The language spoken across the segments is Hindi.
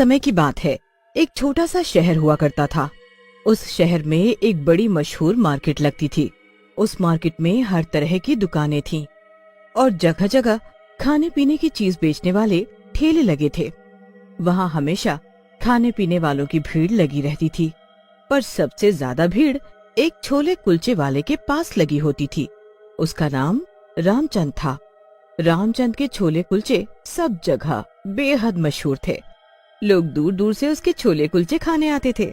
समय की बात है। एक छोटा सा शहर हुआ करता था। उस शहर में एक बड़ी मशहूर मार्केट लगती थी। उस मार्केट में हर तरह की दुकानें थीं और जगह जगह खाने पीने की चीज बेचने वाले ठेले लगे थे। वहाँ हमेशा खाने पीने वालों की भीड़ लगी रहती थी, पर सबसे ज्यादा भीड़ एक छोले कुलचे वाले के पास लगी होती थी। उसका नाम रामचंद था। रामचंद के छोले कुलचे सब जगह बेहद मशहूर थे। लोग दूर दूर से उसके छोले कुलचे खाने आते थे।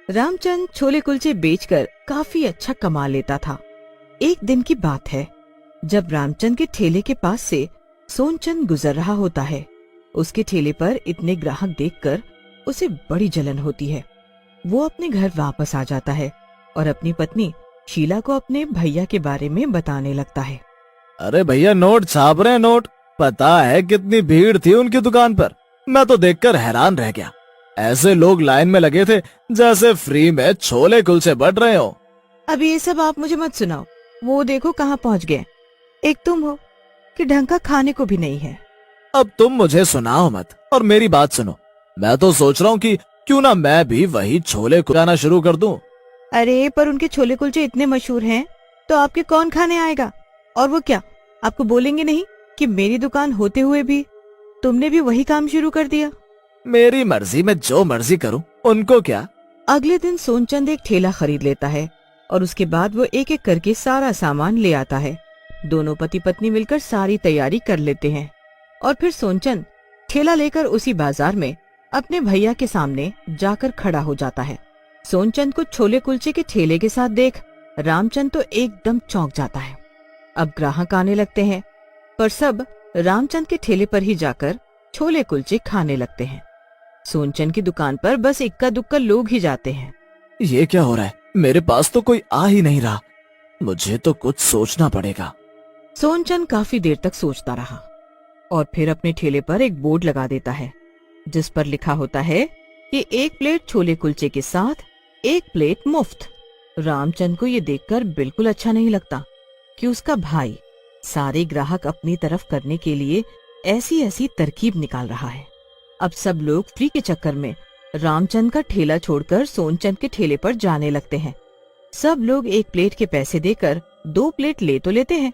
रामचंद छोले कुलचे बेचकर काफी अच्छा कमा लेता था। एक दिन की बात है, जब रामचंद के ठेले के पास से सोनचंद गुजर रहा होता है। उसके ठेले पर इतने ग्राहक देखकर उसे बड़ी जलन होती है। वो अपने घर वापस आ जाता है और अपनी पत्नी शीला को अपने भैया के बारे में बताने लगता है। अरे भैया, नोट छाप रहे हैं, नोट। पता है कितनी भीड़ थी उनकी दुकान पर। मैं तो देखकर हैरान रह गया। ऐसे लोग लाइन में लगे थे जैसे फ्री में छोले कुलचे बट रहे हो। अब ये सब आप मुझे मत सुनाओ। वो देखो कहाँ पहुँच गए। एक तुम हो कि ढंग का खाने को भी नहीं है। अब तुम मुझे सुनाओ मत और मेरी बात सुनो। मैं तो सोच रहा हूँ कि क्यों ना मैं भी वही छोले कुलचाना शुरू कर दूं। अरे पर उनके छोले कुलचे इतने मशहूर हैं तो आपके कौन खाने आएगा? और वो क्या आपको बोलेंगे नहीं कि मेरी दुकान होते हुए भी तुमने भी वही काम शुरू कर दिया? मेरी मर्जी, मैं जो मर्जी करूं, उनको क्या। अगले दिन सोनचंद एक ठेला खरीद लेता है और उसके बाद वो एक एक करके सारा सामान ले आता है। दोनों पति पत्नी मिलकर सारी तैयारी कर लेते हैं और फिर सोनचंद ठेला लेकर उसी बाजार में अपने भैया के सामने जाकर खड़ा हो जाता है। सोनचंद को छोले कुलचे के ठेले के साथ देख रामचंद तो एकदम चौंक जाता है। अब ग्राहक आने लगते हैं, पर सब रामचंद के ठेले पर ही जाकर छोले कुलचे खाने लगते हैं। सोनचंद की दुकान पर बस इक्का दुक्का लोग ही जाते हैं। ये क्या हो रहा है? मेरे पास तो कोई आ ही नहीं रहा। मुझे तो कुछ सोचना पड़ेगा। सोनचंद काफी देर तक सोचता रहा और फिर अपने ठेले पर एक बोर्ड लगा देता है जिस पर लिखा होता है कि 1 प्लेट छोले कुलचे के साथ 1 प्लेट मुफ्त। रामचंद को ये देखकर बिल्कुल अच्छा नहीं लगता कि उसका भाई सारे ग्राहक अपनी तरफ करने के लिए ऐसी ऐसी तरकीब निकाल रहा है। अब सब लोग फ्री के चक्कर में रामचंद का ठेला छोड़कर सोनचंद के ठेले पर जाने लगते हैं। सब लोग 1 प्लेट के पैसे देकर 2 प्लेट ले तो लेते हैं,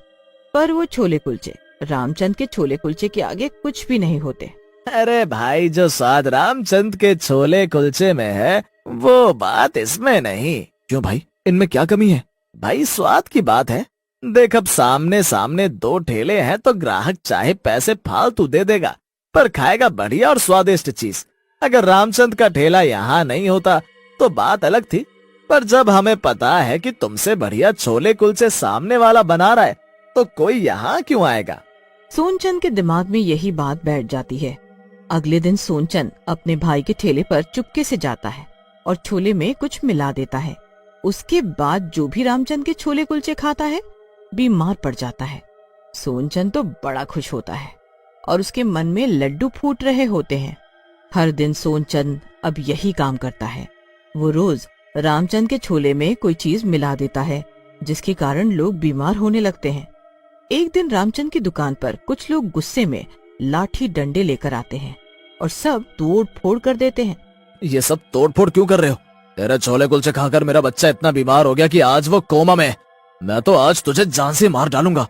पर वो छोले कुलचे रामचंद के छोले कुलचे के आगे कुछ भी नहीं होते। अरे भाई, जो स्वाद रामचंद के छोले कुलचे में है वो बात इसमें नहीं। क्यों भाई, इनमें क्या कमी है? भाई स्वाद की बात है। देख, अब सामने सामने 2 ठेले हैं तो ग्राहक चाहे पैसे फालतू दे देगा, पर खाएगा बढ़िया और स्वादिष्ट चीज। अगर रामचंद का ठेला यहाँ नहीं होता तो बात अलग थी, पर जब हमें पता है कि तुमसे बढ़िया छोले कुलचे सामने वाला बना रहा है तो कोई यहाँ क्यों आएगा? सोनचंद के दिमाग में यही बात बैठ जाती है। अगले दिन सोनचंद अपने भाई के ठेले पर चुपके से जाता है और छोले में कुछ मिला देता है। उसके बाद जो भी रामचंद के छोले कुलचे खाता है बीमार पड़ जाता है। सोनचंद तो बड़ा खुश होता है और उसके मन में लड्डू फूट रहे होते हैं। हर दिन सोनचंद अब यही काम करता है। वो रोज रामचंद के छोले में कोई चीज मिला देता है जिसके कारण लोग बीमार होने लगते हैं। एक दिन रामचंद की दुकान पर कुछ लोग गुस्से में लाठी डंडे लेकर आते हैं और सब तोड़ फोड़ कर देते हैं। ये सब तोड़ फोड़ क्यों कर रहे हो? तेरे छोले कुलचे खाकर मेरा बच्चा इतना बीमार हो गया कि आज वो कोमा में है। मैं तो आज तुझे जान से मार डालूंगा।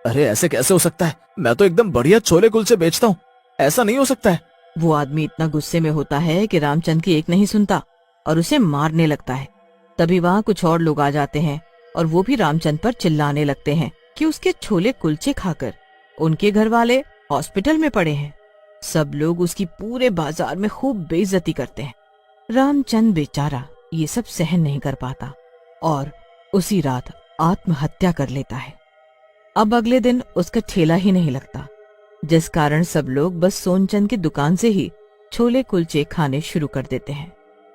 अरे ऐसे कैसे हो सकता है? मैं तो एकदम बढ़िया छोले कुलचे बेचता हूँ, ऐसा नहीं हो सकता है। वो आदमी इतना गुस्से में होता है कि रामचंद की एक नहीं सुनता और उसे मारने लगता है। तभी वहाँ कुछ और लोग आ जाते हैं और वो भी रामचंद पर चिल्लाने लगते हैं कि उसके छोले कुलचे खाकर उनके घर वाले हॉस्पिटल में पड़े हैं। सब लोग उसकी पूरे बाजार में खूब बेइज्जती करते हैं। रामचंद बेचारा ये सब सहन नहीं कर पाता और उसी रात आत्महत्या कर लेता है। अब अगले दिन उसका ठेला ही नहीं लगता, जिस कारण सब लोग बस सोनचंद की दुकान से ही छोले कुलचे खाने शुरू कर देते हैं।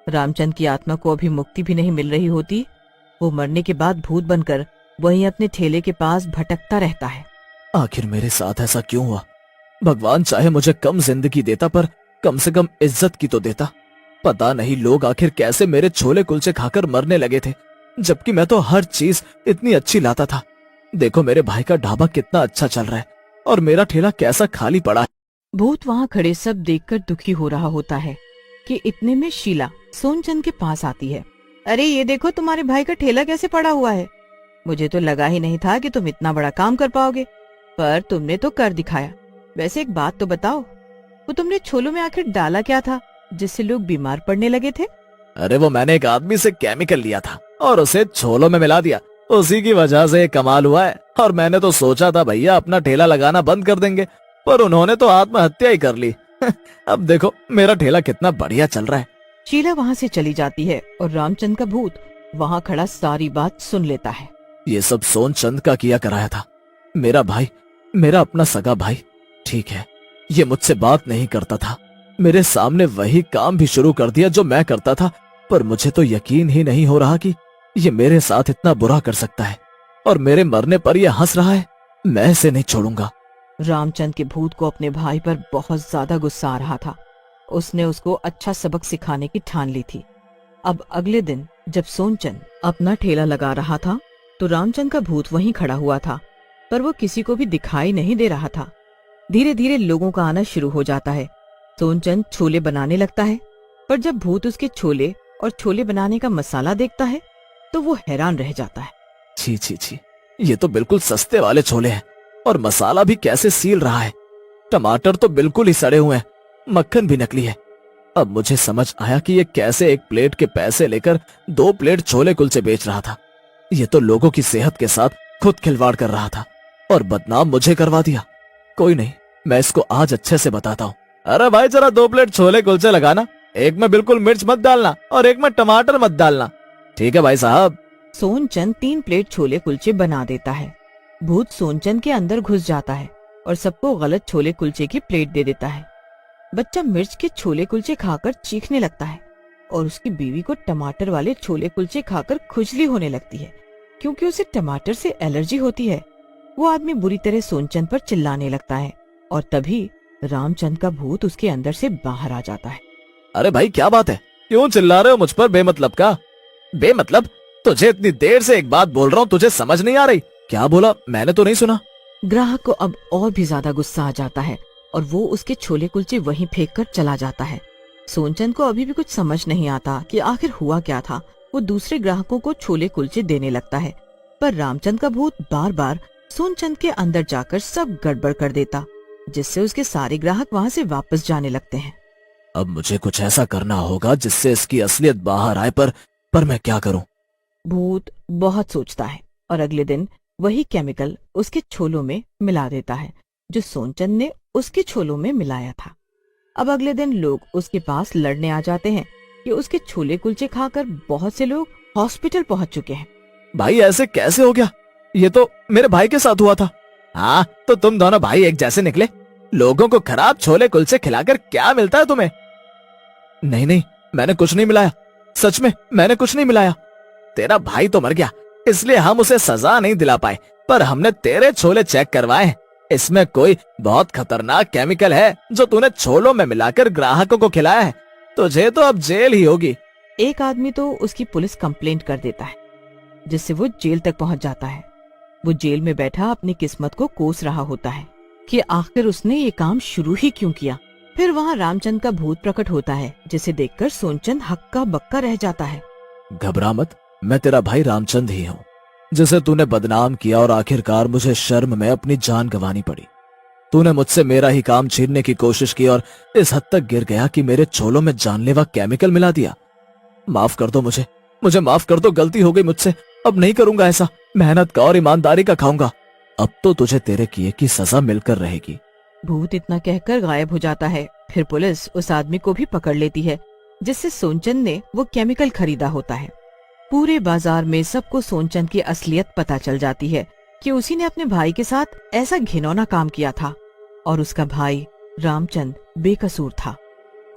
रामचंद की आत्मा को अभी मुक्ति भी नहीं मिल रही होती। वो मरने के बाद भूत बनकर वहीं अपने ठेले के पास भटकता रहता है। आखिर मेरे साथ ऐसा क्यों हुआ? भगवान चाहे मुझे कम जिंदगी देता, पर कम से कम इज्जत की तो देता। पता नहीं लोग आखिर कैसे मेरे छोले कुलचे खाकर मरने लगे थे, जबकि मैं तो हर चीज इतनी अच्छी लाता था। देखो मेरे भाई का ढाबा कितना अच्छा चल रहा है और मेरा ठेला कैसा खाली पड़ा है। भूत वहाँ खड़े सब देखकर दुखी हो रहा होता है कि इतने में शीला सोनचंद के पास आती है। अरे ये देखो तुम्हारे भाई का ठेला कैसे पड़ा हुआ है। मुझे तो लगा ही नहीं था कि तुम इतना बड़ा काम कर पाओगे, पर तुमने तो कर दिखाया। वैसे एक बात तो बताओ, वो तुमने छोलों में आखिर डाला क्या था जिससे लोग बीमार पड़ने लगे थे? अरे वो मैंने एक आदमी से केमिकल लिया था और उसे छोलों में मिला दिया, उसी की वजह से ये कमाल हुआ है। और मैंने तो सोचा था भैया अपना ठेला लगाना बंद कर देंगे, पर उन्होंने तो आत्महत्या ही कर ली। अब देखो मेरा ठेला कितना बढ़िया चल रहा है। शीला वहाँ से चली जाती है और रामचंद का भूत वहाँ खड़ा सारी बात सुन लेता है। ये सब सोनचंद का किया कराया था। मेरा भाई, मेरा अपना सगा भाई, ठीक है, ये मुझसे बात नहीं करता था, मेरे सामने वही काम भी शुरू कर दिया जो मैं करता था, पर मुझे तो यकीन ही नहीं हो रहा कि ये मेरे साथ इतना बुरा कर सकता है, और मेरे मरने पर ये हंस रहा है। मैं इसे नहीं छोड़ूंगा। रामचंद के भूत को अपने भाई पर बहुत ज्यादा गुस्सा आ रहा था। उसने उसको अच्छा सबक सिखाने की ठान ली थी। अब अगले दिन जब सोनचंद अपना ठेला लगा रहा था तो रामचंद का भूत वहीं खड़ा हुआ था, पर वो किसी को भी दिखाई नहीं दे रहा था। धीरे धीरे लोगों का आना शुरू हो जाता है। सोनचंद छोले बनाने लगता है, पर जब भूत उसके छोले और छोले बनाने का मसाला देखता है तो वो हैरान रह जाता है। छी छी छी, ये तो बिल्कुल सस्ते वाले छोले हैं, और मसाला भी कैसे सील रहा है। टमाटर तो बिल्कुल ही सड़े हुए हैं, मक्खन भी नकली है। अब मुझे समझ आया कि ये कैसे एक प्लेट के पैसे लेकर 2 प्लेट छोले कुलचे बेच रहा था। ये तो लोगों की सेहत के साथ खुद खिलवाड़ कर रहा था और बदनाम मुझे करवा दिया। कोई नहीं, मैं इसको आज अच्छे से बताता हूँ। अरे भाई जरा 2 प्लेट छोले कुलचे लगाना, एक में बिल्कुल मिर्च मत डालना और एक में टमाटर मत डालना। ठीक है भाई साहब। सोनचंद 3 प्लेट छोले कुलचे बना देता है। भूत सोनचंद के अंदर घुस जाता है और सबको गलत छोले कुलचे की प्लेट दे देता है। बच्चा मिर्च के छोले कुलचे खाकर चीखने लगता है और उसकी बीवी को टमाटर वाले छोले कुलचे खाकर खुजली होने लगती है, क्योंकि उसे टमाटर से एलर्जी होती है। वो आदमी बुरी तरह सोनचंद पर चिल्लाने लगता है और तभी रामचंद का भूत उसके अंदर से बाहर आ जाता है। अरे भाई क्या बात है, क्यों चिल्ला रहे हो मुझ पर बेमतलब का? बेमतलब? तुझे इतनी देर से एक बात बोल रहा हूँ, तुझे समझ नहीं आ रही? क्या बोला? मैंने तो नहीं सुना। ग्राहक को अब और भी ज्यादा गुस्सा आ जाता है और वो उसके छोले कुलचे वहीं फेंक कर चला जाता है। सोनचंद को अभी भी कुछ समझ नहीं आता कि आखिर हुआ क्या था। वो दूसरे ग्राहकों को छोले कुलचे देने लगता है, पर रामचंद का भूत बार बार सोनचंद के अंदर जाकर सब गड़बड़ कर देता, जिससे उसके सारे ग्राहक वहाँ से वापस जाने लगते हैं। अब मुझे कुछ ऐसा करना होगा जिससे इसकी असलियत बाहर आए, पर मैं क्या करूं? भूत बहुत सोचता है और अगले दिन वही केमिकल उसके छोलों में मिला देता है जो सोनचंद ने उसके छोलों में मिलाया था। अब अगले दिन लोग उसके पास लड़ने आ जाते हैं कि उसके छोले कुलचे खाकर बहुत से लोग हॉस्पिटल पहुंच चुके हैं। भाई ऐसे कैसे हो गया? ये तो मेरे भाई के साथ हुआ था। हाँ, तो तुम दोनों भाई एक जैसे निकले। लोगों को खराब छोले कुलचे खिलाकर क्या मिलता है तुम्हें? नहीं नहीं, मैंने कुछ नहीं मिलाया, सच में मैंने कुछ नहीं मिलाया। तेरा भाई तो मर गया, इसलिए हम उसे सजा नहीं दिला पाए, पर हमने तेरे छोले चेक करवाए। इसमें कोई बहुत खतरनाक केमिकल है जो तूने छोलों में मिलाकर ग्राहकों को खिलाया है। तुझे तो अब जेल ही होगी। एक आदमी तो उसकी पुलिस कंप्लेंट कर देता है, जिससे वो जेल तक पहुंच जाता है। वो जेल में बैठा अपनी किस्मत को कोस रहा होता है कि आखिर उसने ये काम शुरू ही क्यों किया। फिर वहाँ रामचंद का भूत प्रकट होता है, जिसे देखकर सोनचंद हक्का बक्का रह जाता है। घबरा मत, मैं तेरा भाई रामचंद ही हूँ, जिसे तूने बदनाम किया और आखिरकार मुझे शर्म में अपनी जान गंवानी पड़ी। तूने मुझसे मेरा ही काम छीनने की कोशिश की और इस हद तक गिर गया कि मेरे छोलों में जानलेवा केमिकल मिला दिया। माफ कर दो मुझे माफ कर दो, गलती हो गई मुझसे। अब नहीं करूंगा ऐसा, मेहनत का और ईमानदारी का खाऊंगा। अब तो तुझे तेरे किए की सजा मिलकर रहेगी। भूत इतना कहकर गायब हो जाता है। फिर पुलिस उस आदमी को भी पकड़ लेती है जिससे सोनचंद ने वो केमिकल खरीदा होता है। पूरे बाजार में सबको सोनचंद की असलियत पता चल जाती है कि उसी ने अपने भाई के साथ ऐसा घिनौना काम किया था और उसका भाई रामचंद बेकसूर था।